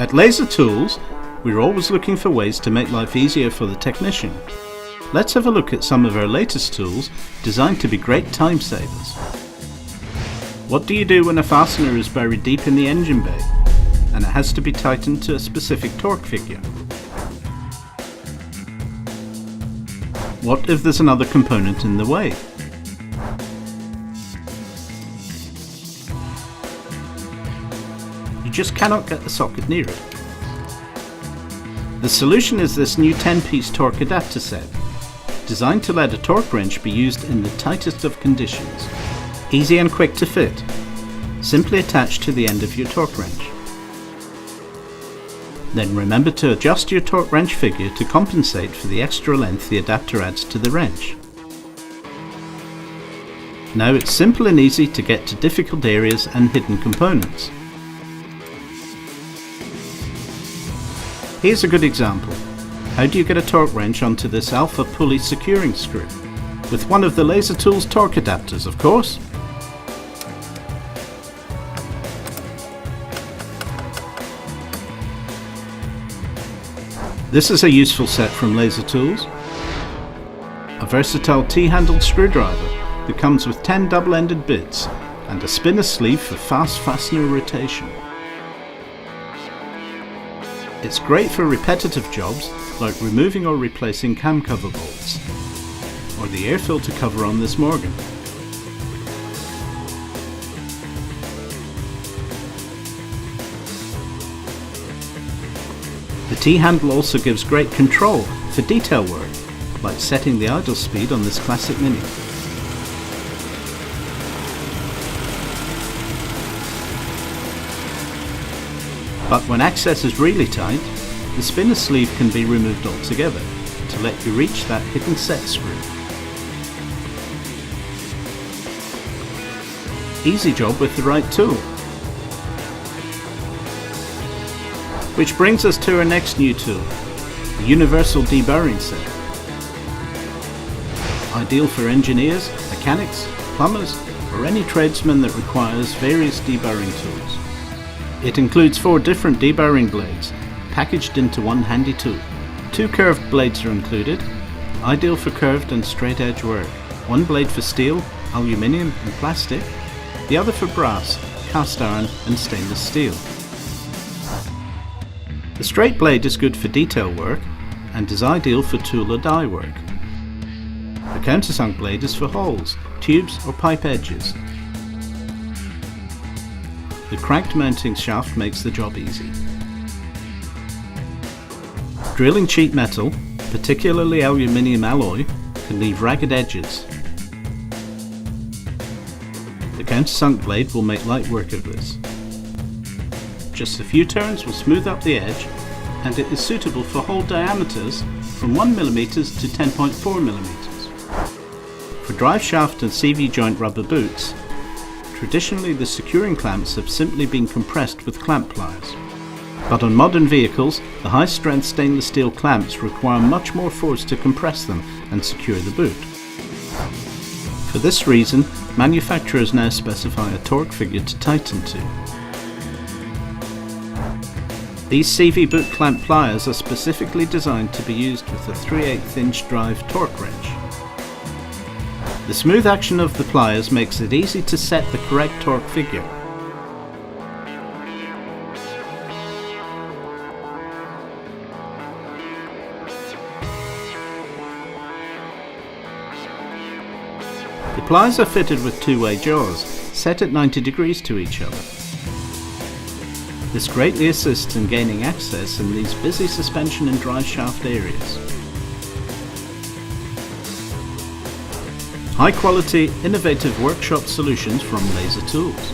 At Laser Tools, we're always looking for ways to make life easier for the technician. Let's have a look at some of our latest tools designed to be great time savers. What do you do when a fastener is buried deep in the engine bay and it has to be tightened to a specific torque figure? What if there's another component in the way? You just cannot get the socket near it. The solution is this new 10-piece torque adapter set, designed to let a torque wrench be used in the tightest of conditions. Easy and quick to fit. Simply attach to the end of your torque wrench. Then remember to adjust your torque wrench figure to compensate for the extra length the adapter adds to the wrench. Now it's simple and easy to get to difficult areas and hidden components. Here's a good example. How do you get a torque wrench onto this alpha pulley securing screw? With one of the Laser Tools torque adapters, of course. This is a useful set from Laser Tools. A versatile T-handled screwdriver that comes with 10 double-ended bits and a spinner sleeve for fast fastener rotation. It's great for repetitive jobs like removing or replacing cam cover bolts, or the air filter cover on this Morgan. The T-handle also gives great control for detail work, like setting the idle speed on this classic Mini. But when access is really tight, the spinner sleeve can be removed altogether to let you reach that hidden set screw. Easy job with the right tool. Which brings us to our next new tool, the Universal Deburring Set. Ideal for engineers, mechanics, plumbers, or any tradesman that requires various deburring tools. It includes 4 different deburring blades, packaged into one handy tool. 2 curved blades are included, ideal for curved and straight edge work. 1 blade for steel, aluminium and plastic, the other for brass, cast iron and stainless steel. The straight blade is good for detail work and is ideal for tool or die work. The countersunk blade is for holes, tubes or pipe edges. The cranked mounting shaft makes the job easy. Drilling cheap metal, particularly aluminium alloy, can leave ragged edges. The countersunk blade will make light work of this. Just a few turns will smooth up the edge, and it is suitable for hole diameters from 1mm to 10.4mm. For drive shaft and CV joint rubber boots, traditionally the securing clamps have simply been compressed with clamp pliers. But on modern vehicles, the high-strength stainless steel clamps require much more force to compress them and secure the boot. For this reason, manufacturers now specify a torque figure to tighten to. These CV boot clamp pliers are specifically designed to be used with a 3/8 inch drive torque wrench. The smooth action of the pliers makes it easy to set the correct torque figure. The pliers are fitted with 2-way jaws, set at 90 degrees to each other. This greatly assists in gaining access in these busy suspension and drive shaft areas. High quality, innovative workshop solutions from Laser Tools.